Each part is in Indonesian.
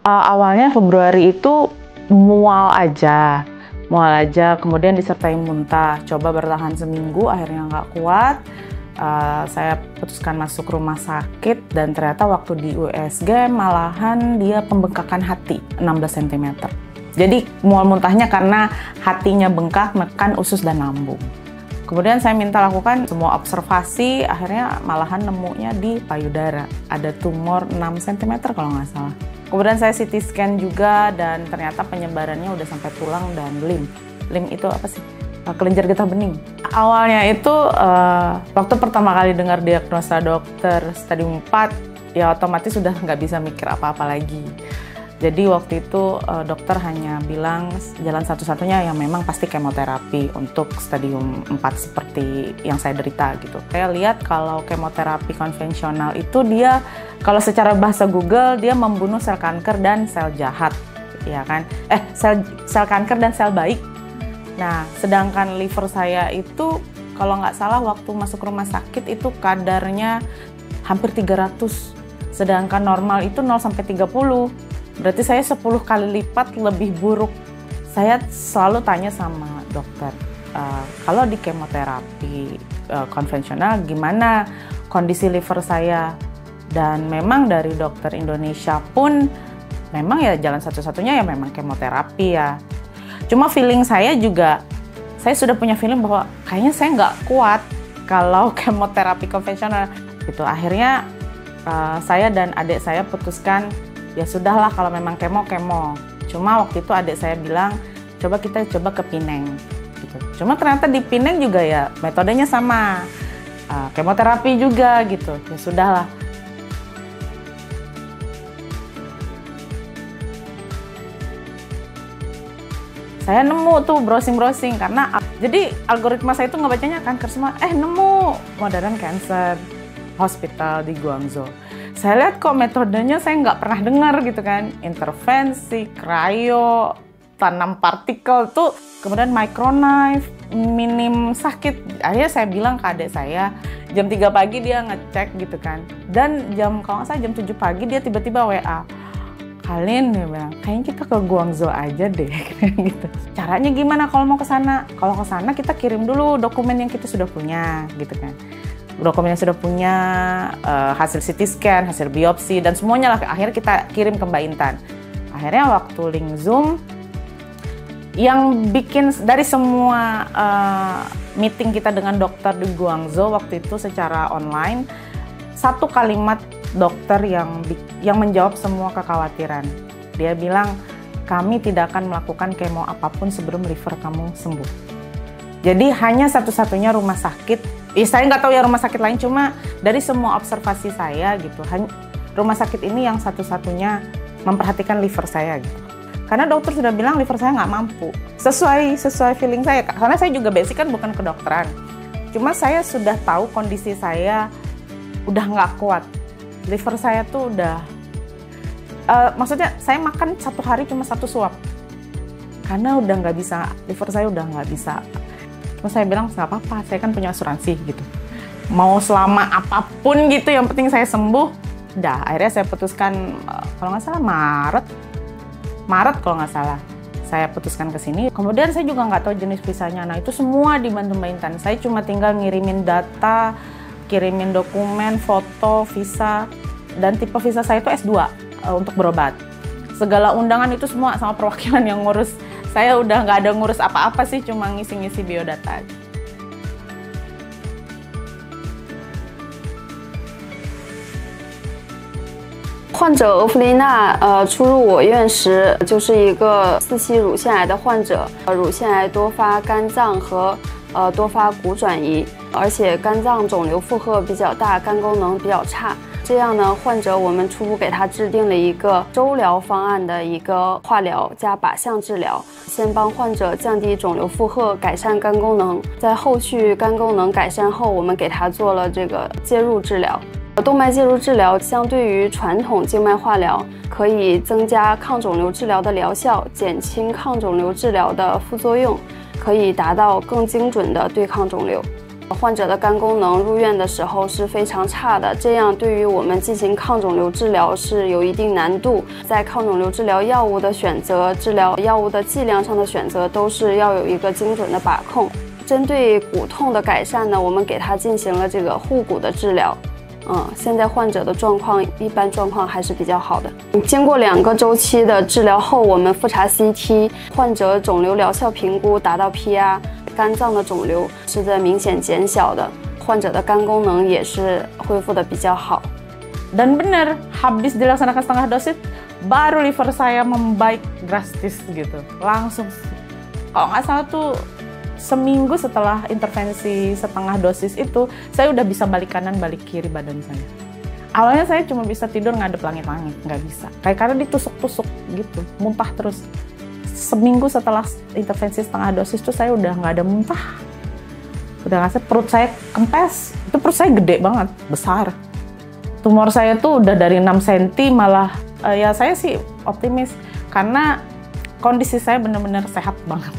Awalnya Februari itu mual aja, kemudian disertai muntah. Coba bertahan seminggu, akhirnya nggak kuat. Saya putuskan masuk rumah sakit dan ternyata waktu di USG malahan dia pembengkakan hati 16 cm. Jadi mual muntahnya karena hatinya bengkak, menekan usus dan lambung. Kemudian saya minta lakukan semua observasi, akhirnya malahan nemunya di payudara. Ada tumor 6 cm kalau nggak salah. Kemudian saya CT scan juga dan ternyata penyebarannya udah sampai tulang dan lim. Lim itu apa sih? Kelenjar getah bening. Awalnya itu waktu pertama kali dengar diagnosa dokter stadium 4, ya otomatis sudah nggak bisa mikir apa-apa lagi. Jadi waktu itu dokter hanya bilang jalan satu-satunya yang memang pasti kemoterapi untuk stadium 4 seperti yang saya derita gitu. Saya lihat kalau kemoterapi konvensional itu dia, kalau secara bahasa Google, dia membunuh sel kanker dan sel jahat, ya kan? Sel kanker dan sel baik. Nah, sedangkan liver saya itu kalau nggak salah waktu masuk rumah sakit itu kadarnya hampir 300. Sedangkan normal itu 0-30. Berarti saya 10 kali lipat lebih buruk. Saya selalu tanya sama dokter, kalau di kemoterapi konvensional gimana kondisi liver saya? Dan memang dari dokter Indonesia pun memang ya jalan satu-satunya ya memang kemoterapi ya. Cuma feeling saya juga, saya sudah punya feeling bahwa kayaknya saya nggak kuat kalau kemoterapi konvensional. Gitu. Akhirnya saya dan adik saya putuskan, ya sudahlah kalau memang kemo. Cuma waktu itu adik saya bilang, kita coba ke Pineng. Gitu. Cuma ternyata di Pineng juga ya metodenya sama, kemoterapi juga gitu. Ya sudahlah. Saya nemu tuh browsing karena jadi algoritma saya itu ngebacanya kanker semua. Nemu modern cancer hospital di Guangzhou. Saya lihat kok metodenya saya nggak pernah dengar gitu kan. Intervensi, cryo, tanam partikel tuh, kemudian microknife, minim sakit. Akhirnya saya bilang ke adik saya, jam 3 pagi dia ngecek gitu kan. Dan kalau nggak salah jam 7 pagi dia tiba-tiba WA. Kalian dia bilang, kayaknya kita ke Guangzhou aja deh gitu. Caranya gimana kalau mau ke sana? Kalau ke sana kita kirim dulu dokumen yang kita sudah punya gitu kan. Dokumen yang sudah punya, hasil CT scan, hasil biopsi, dan semuanya lah akhirnya kita kirim ke Mbak Intan. Akhirnya waktu link Zoom, yang bikin dari semua meeting kita dengan dokter di Guangzhou waktu itu secara online, satu kalimat dokter yang menjawab semua kekhawatiran. Dia bilang, kami tidak akan melakukan kemo apapun sebelum liver kamu sembuh. Jadi hanya satu-satunya rumah sakit, saya nggak tahu ya rumah sakit lain, cuma dari semua observasi saya gitu, rumah sakit ini yang satu-satunya memperhatikan liver saya gitu. Karena dokter sudah bilang liver saya nggak mampu, sesuai feeling saya, karena saya juga basic kan bukan kedokteran. Cuma saya sudah tahu kondisi saya udah nggak kuat, liver saya tuh udah, maksudnya saya makan satu hari cuma 1 suap, karena udah nggak bisa, liver saya udah nggak bisa. Terus saya bilang nggak apa-apa, saya kan punya asuransi gitu. Mau selama apapun gitu, yang penting saya sembuh. Udah, akhirnya saya putuskan kalau nggak salah Maret kalau nggak salah. Saya putuskan ke sini. Kemudian saya juga nggak tahu jenis visanya. Nah itu semua dibantu Mbak Intan. Saya cuma tinggal ngirimin data, kirimin dokumen, foto, visa, dan tipe visa saya itu S2 untuk berobat. Segala undangan itu semua sama perwakilan yang ngurus. Saya udah nggak ada ngurus apa-apa sih, cuma ngisi-ngisi biodata.患者俄弗雷娜出入我院时，就是一个4期乳腺癌的患者，乳腺癌多发肝脏和多发骨转移，而且肝脏肿瘤负荷比较大，肝功能比较差。这样呢，患者我们初步给他制定了一个周疗方案的一个化疗加靶向治疗，先帮患者降低肿瘤负荷，改善肝功能，在后续肝功能改善后，我们给他做了这个介入治疗。动脉介入治疗相对于传统静脉化疗，可以增加抗肿瘤治疗的疗效，减轻抗肿瘤治疗的副作用，可以达到更精准的对抗肿瘤。患者的肝功能入院的时候是非常差的，这样对于我们进行抗肿瘤治疗是有一定难度。在抗肿瘤治疗药物的选择、治疗药物的剂量上的选择，都是要有一个精准的把控。针对骨痛的改善呢，我们给他进行了这个护骨的治疗。现在患者的状况一般状况还是比较好的。经过2个周期的治疗后，我们复查 CT， 患者肿瘤疗效评估达到 PR， 肝脏的肿瘤是在明显减小的，患者的肝功能也是恢复的比较好。Dan benar, habis dilaksanakan setengah dosis, baru liver saya membaik drastis gitu. Langsung, kalau nggak salah tuh seminggu setelah intervensi setengah dosis itu, saya udah bisa balik kanan, balik kiri badan saya. Awalnya saya cuma bisa tidur ngadep langit-langit, nggak bisa. Kayak karena ditusuk-tusuk gitu, muntah terus. Seminggu setelah intervensi setengah dosis tuh saya udah nggak ada muntah. Udah nggak, perut saya kempes, itu perut saya gede banget, besar. Tumor saya tuh udah dari 6 cm malah, ya saya sih optimis, karena kondisi saya benar-benar sehat banget.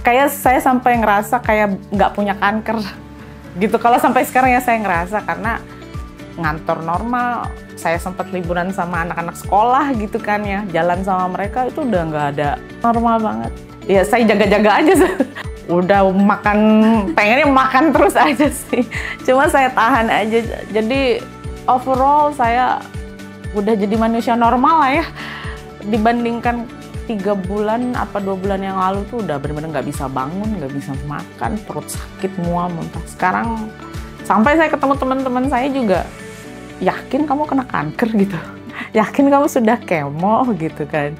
Kayak saya sampai ngerasa kayak nggak punya kanker gitu. Kalau sampai sekarang ya saya ngerasa, karena ngantor normal, saya sempat liburan sama anak-anak sekolah gitu kan ya, jalan sama mereka itu udah nggak ada, normal banget. Ya saya jaga-jaga aja sih. Udah makan, pengennya makan terus aja sih. Cuma saya tahan aja. Jadi overall saya udah jadi manusia normal lah ya. Dibandingkan 3 bulan apa 2 bulan yang lalu tuh udah bener-bener nggak bisa bangun, nggak bisa makan, perut sakit, mual, muntah. Sekarang sampai saya ketemu teman-teman saya juga, yakin kamu kena kanker gitu, yakin kamu sudah kemo gitu kan.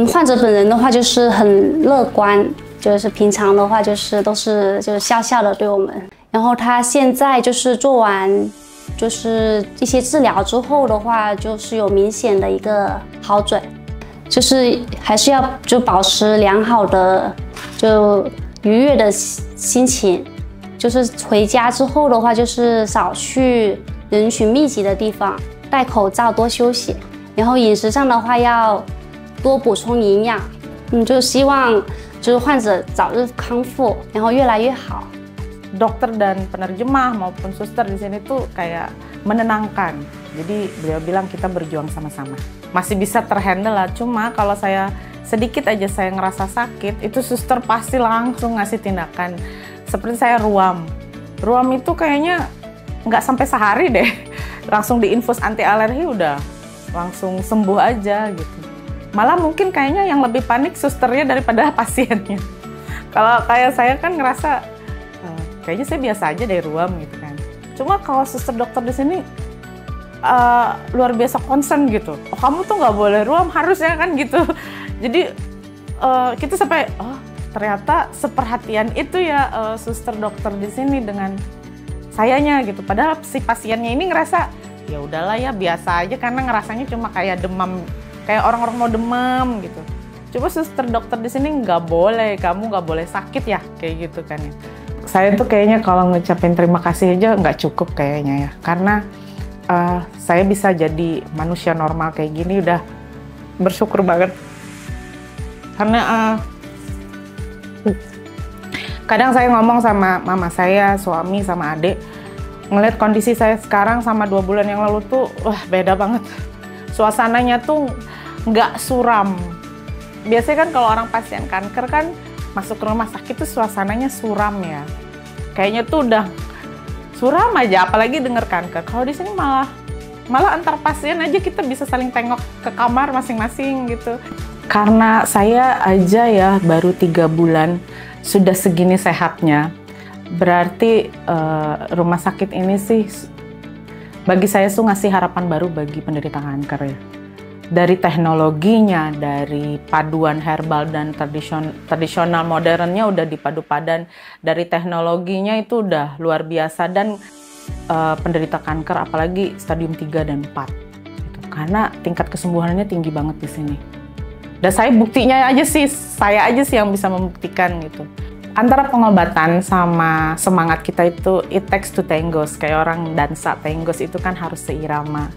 患者本人的话就是很乐观，就是平常的话就是都是笑笑的对我们。然后他现在就是做完就是一些治疗之后的话，就是有明显的一个好转，就是还是要保持良好的愉悦的心情，就是回家之后的话就是少去人群密集的地方，戴口罩，多休息，然后饮食上的话要多补充营养，就希望患者早日康复，然后越来越好。 Dokter dan penerjemah maupun suster di sini tuh kayak menenangkan. Jadi beliau bilang kita berjuang sama-sama. Masih bisa terhandle lah. Cuma kalau saya sedikit aja saya ngerasa sakit, itu suster pasti langsung ngasih tindakan. Seperti saya ruam. Ruam itu kayaknya nggak sampai sehari deh. Langsung diinfus anti alergi udah langsung sembuh aja gitu. Malah mungkin kayaknya yang lebih panik susternya daripada pasiennya. Kalau kayak saya kan ngerasa kayaknya saya biasa aja deh ruam gitu kan. Cuma kalau suster dokter di sini luar biasa concern gitu. Oh, kamu tuh nggak boleh ruam harusnya kan gitu. Jadi kita sampai ternyata seperhatian itu ya suster dokter di sini dengan sayanya gitu. Padahal si pasiennya ini ngerasa ya udahlah ya biasa aja karena ngerasanya cuma kayak demam, kayak orang-orang mau demam gitu. Coba suster dokter di sini nggak boleh, kamu nggak boleh sakit ya kayak gitu kan ya. Saya tuh kayaknya kalau ngucapin terima kasih aja nggak cukup kayaknya ya, karena saya bisa jadi manusia normal kayak gini udah bersyukur banget. Karena kadang saya ngomong sama mama saya, suami, sama adik, ngeliat kondisi saya sekarang sama 2 bulan yang lalu tuh wah beda banget. Suasananya tuh nggak suram. Biasanya kan kalau orang pasien kanker kan masuk ke rumah sakit tuh suasananya suram ya. Kayaknya tuh udah suram aja, apalagi denger kanker. Kalau di sini malah antar pasien aja kita bisa saling tengok ke kamar masing-masing gitu. Karena saya aja ya baru 3 bulan sudah segini sehatnya. Berarti rumah sakit ini sih bagi saya tuh ngasih harapan baru bagi penderita kanker ya. Dari teknologinya, dari paduan herbal dan tradisional modernnya udah dipadu padan. Dari teknologinya itu udah luar biasa dan penderita kanker apalagi stadium 3 dan 4 gitu. Karena tingkat kesembuhannya tinggi banget di sini. Dan saya buktinya aja sih, saya aja sih yang bisa membuktikan gitu. Antara pengobatan sama semangat kita itu it takes two tangos, kayak orang dansa tangos itu kan harus seirama.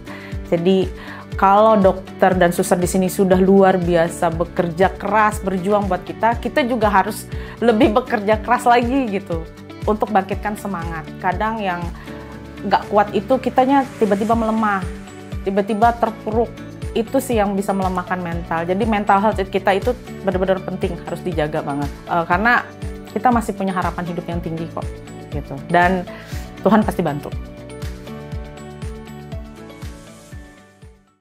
Jadi kalau dokter dan suster di sini sudah luar biasa bekerja keras, berjuang buat kita, kita juga harus lebih bekerja keras lagi gitu untuk bangkitkan semangat. Kadang yang nggak kuat itu kitanya tiba-tiba melemah, tiba-tiba terpuruk. Itu sih yang bisa melemahkan mental. Jadi mental health kita itu benar-benar penting, harus dijaga banget. Karena kita masih punya harapan hidup yang tinggi kok, gitu. Dan Tuhan pasti bantu.